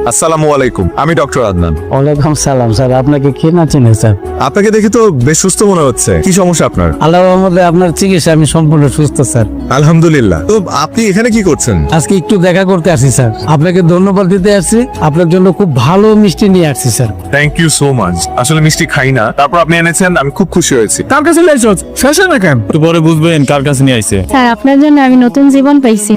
আসসালামু আলাইকুম, আমি ডক্টর আদনান। ওয়ালাইকুম সালাম স্যার, আপনাকে কে না চেনে স্যার? আপনাকে দেখে তো বেশ সুস্থ মনে হচ্ছে। কি সমস্যা আপনার? আল্লাহর রহমতে আপনার চিকিৎসা আমি সম্পূর্ণ সুস্থ স্যার। আলহামদুলিল্লাহ। তো আপনি এখানে কি করছেন? আজকে একটু দেখা করতে আসছি স্যার, আপনাকে ধন্যবাদ দিতে আসছি। আপনার জন্য খুব ভালো মিষ্টি নিয়ে আসছি sir. Thank you so much. আসলে মিষ্টি খাই না, তারপর আপনি এনেছেন, আমি খুব খুশি হয়েছি। তার কাছে লাইসেন্স ফ্যাশন না কেন? একটু পরে বুঝবেন কার কাছে নিয়ে আইছে। স্যার আপনার জন্য আমি নতুন জীবন পাইছি।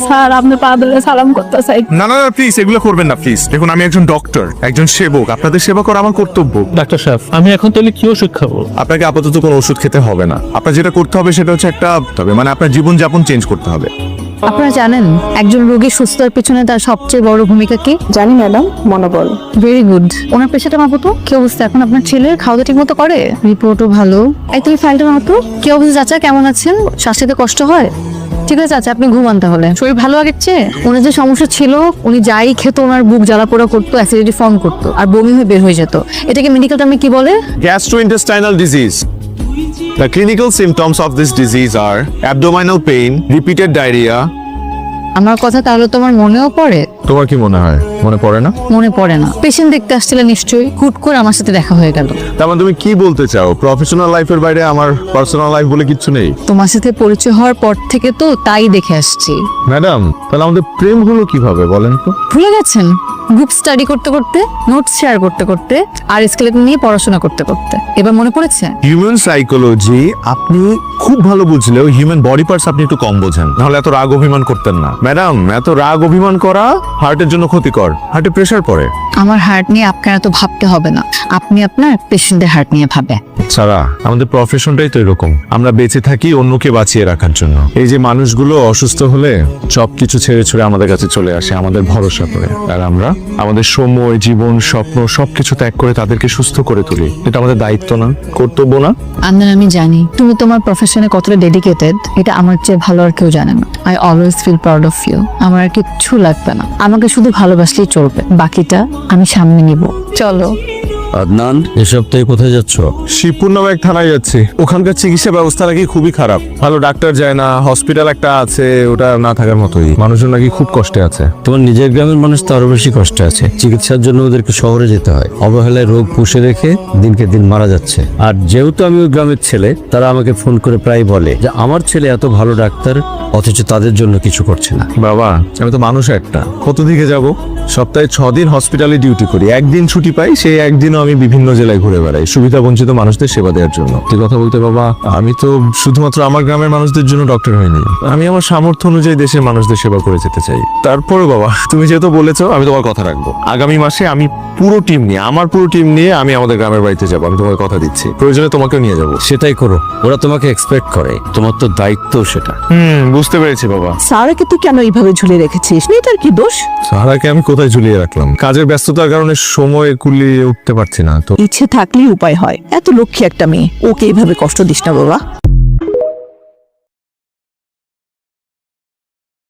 স্যার আপনি পা ধরে সালাম করতে চাই। না না না, প্লিজ এগুলো করবেন না প্লিজ। দেখুন, আমি একজন ডক্টর, একজন সেবক। আপনাদের সেবা করা আমার কর্তব্য। ডাক্তার সাহেব, আমি এখন তাহলে কি ওষুধ খাবো? আপনাকে আপাতত কোনো ওষুধ খেতে হবে না। আপনার যেটা করতে হবে সেটা হচ্ছে মানে আপনার জীবনযাপন চেঞ্জ করতে হবে। আপনারা জানেন একজন রোগী সুস্থতার পেছনে তার সবচেয়ে বড় ভূমিকা কি? জানি ম্যাডাম, মনোবল। Very good. ওনার পেশাটা মাপতো কি অবস্থা এখন? আপনার ছেলের খাওয়া ঠিক মতো করে? রিপোর্টও ভালো। এই তুমি ফাইলটা মাপতো। কি অবস্থা চাচা, কেমন আছেন? শ্বাস নিতে কষ্ট হয়? ঠিক আছে চাচা, আপনি ঘুমান তাহলে। শরীর ভালো আগের চেয়ে? ওনার যে সমস্যা ছিল, উনি যাই খেত ওনার বুক জ্বালা পোড়া করতো, অ্যাসিডিটি ফর্ম করতো আর বমি হয়ে বের হয়ে যেত। এটাকে মেডিকেল টার্মে কি বলে? Gastrointestinal disease. The clinical symptoms of this disease are abdominal pain, repeated diarrhea. আমার কথা তাহলে তোমার মনেও পড়ে? তোমার কি মনে হয় মনে পড়ে না? মনে পড়ে না। পেশেন্ট দেখতে আসছিলে নিশ্চয়ই, হুট করে আমার সাথে দেখা হয়ে গেল। তার মানে তুমি কি বলতে চাও, প্রফেশনাল লাইফের বাইরে আমার পার্সোনাল লাইফ বলে কিচ্ছু নেই? তোমার সাথে পরিচয় হওয়ার পর থেকে তো তাই দেখে আসছি। ম্যাডাম, তাহলে আমাদের প্রেম হলো কিভাবে বলেন তো? ভুলে গেছেন? গ্রুপ স্টাডি করতে করতে, নোটস শেয়ার করতে করতে, আর স্কেলেটন নিয়ে পড়াশোনা করতে করতে। এবার মনে পড়েছে? হিউম্যান সাইকোলজি আপনি খুব ভালো বুঝলেও হিউম্যান বডি পার্টস আপনি একটু কম বোঝেন। নাহলে এত রাগ অভিমান করতেন না। ম্যাডাম, এত রাগ অভিমান করা হার্টের জন্য ক্ষতিকর। হার্টে প্রেসার পড়ে। আমার হার্ট নিয়ে আপনার এত ভাবতে হবে না, আপনি আপনার পেশেন্টের হার্ট নিয়ে ভাবে। সারা, আমাদের প্রফেশনটাই তো এরকম। আমরা বেঁচে থাকি অন্যকে বাঁচিয়ে রাখার জন্য। এই যে মানুষগুলো অসুস্থ হলে সবকিছু ছেড়ে ছুড়ে আমাদের কাছে চলে আসে আমাদের ভরসা করে, আর আমরা আমাদের সময়, জীবন, স্বপ্ন সবকিছু ত্যাগ করে তাদেরকে সুস্থ করে তুলি। এটা আমাদের দায়িত্ব না, কর্তব্য না? আন্দান, আমি জানি তুমি তোমার প্রফেশনে কতটা ডেডিকেটেড, এটা আমার চেয়ে ভালো আর কেউ জানে না। I always feel proud of you. আমার আর কিচ্ছু লাগবে না, আমাকে শুধু ভালোবাসলেই চলবে, বাকিটা আমি সামনে নিব। চলো। আদনান, এ সপ্তাহে কোথায় যাচ্ছ? শিবপুর নামে এক থানায় যাচ্ছি। ওখানকার চিকিৎসা ব্যবস্থা নাকি খুবই খারাপ। ভালো ডাক্তার যায় না, হসপিটাল একটা আছে, ওটা না থাকার মতোই। মানুষজন নাকি খুব কষ্টে আছে। তোমার নিজের গ্রামের মানুষ তো আরো বেশি কষ্টে আছে। চিকিৎসার জন্য ওদেরকে শহরে যেতে হয়। অবহেলায় রোগ পুষে রেখে দিনকে দিন মারা যাচ্ছে। আর যেহেতু আমি ওই গ্রামের ছেলে, তারা আমাকে ফোন করে প্রায় বলে যে আমার ছেলে এত ভালো ডাক্তার, অথচ তাদের জন্য কিছু করছে না। বাবা, আমি তো মানুষ একটা, কত দিকে যাব? সপ্তাহে 6 দিন হসপিটালে ডিউটি করি, একদিন ছুটি পাই। সেই একদিনও আমি বিভিন্ন জেলায় ঘুরে বেড়াই সুবিধা বঞ্চিত মানুষদের সেবা দেওয়ার জন্য। তুই কথা বলতে বাবা, আমি তো শুধুমাত্র আমার গ্রামের মানুষদের জন্য ডক্টর হইনি। আমি আমার সামর্থ্য অনুযায়ী দেশের মানুষদের সেবা করে যেতে চাই। তারপরে বাবা, তুমি যেহেতু বলেছো, আমি তোমার কথা রাখবো। আগামী মাসে আমি পুরো টিম নিয়ে আমি আমাদের গ্রামের বাড়িতে যাবো। আমি তোমার কথা দিচ্ছি, প্রয়োজনে তোমাকেও নিয়ে যাবো। সেটাই করো, ওরা তোমাকে এক্সপেক্ট করে, তোমার তো দায়িত্ব সেটা। বুঝতে পেরেছি বাবা। সারাকে তুই কেন এইভাবে ঝুলে রেখেছিস? মেয়েটার কি দোষ? সাহারাকে আমি কোথায় ঝুলিয়ে রাখলাম? কাজের ব্যস্ততার কারণে সময় কুলিয়ে উঠতে পারছি না তো। ইচ্ছে থাকলেই উপায় হয়। এত লক্ষ্মী একটা মেয়ে, ওকে এইভাবে কষ্ট দিস না বাবা।